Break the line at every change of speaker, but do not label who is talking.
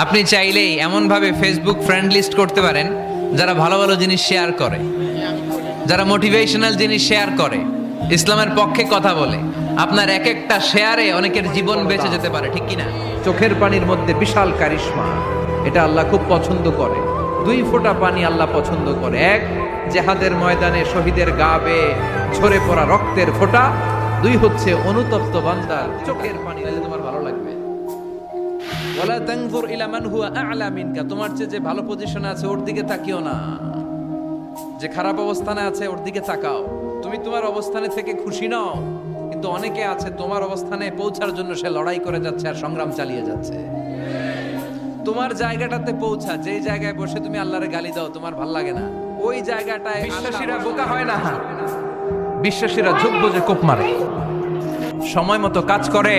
আপনি চাইলেই এমনভাবে ফেসবুক ফ্রেন্ড লিস্ট করতে পারেন যারা ভালো ভালো জিনিস শেয়ার করে, যারা মোটিভেশনাল জিনিস শেয়ার করে, ইসলামের পক্ষে কথা বলে। আপনার এক একটা শেয়ারে অনেকের জীবন বেঁচে যেতে পারে, ঠিক কিনা?
চোখের পানির মধ্যে বিশাল কারিশমা, এটা আল্লাহ খুব পছন্দ করে। 2 ফোঁটা পানি আল্লাহ পছন্দ করে। এক, জেহাদের ময়দানে শহীদের গা বেয়ে ঝরে পড়া রক্তের ফোঁটা। 2 হচ্ছে অনুতপ্ত বান্দার চোখের পানি। তাহলে তোমার ভালো লাগবে। ওয়ালা তানজুর ইলা মান হুয়া আ'লা মিনকা, তোমার চেয়ে যে ভালো পজিশনে আছে ওর দিকে তাকিও না, যে খারাপ অবস্থানে আছে ওর দিকে তাকাও। তুমি তোমার অবস্থানে থেকে খুশি নও, কিন্তু অনেকে আছে তোমার অবস্থানে পৌঁছার জন্য সে লড়াই করে যাচ্ছে আর সংগ্রাম চালিয়ে যাচ্ছে। তোমার জায়গাটাতে পৌঁছা, যেই জায়গায় বসে তুমি আল্লাহরে গালি দাও তোমার ভাল লাগে না, ওই জায়গাটায় বিশ্বাসীরা বোকা হয় না, বিশ্বাসীরা ঝুঁক বুঝে কোপ মারে, সময় মতো কাজ করে।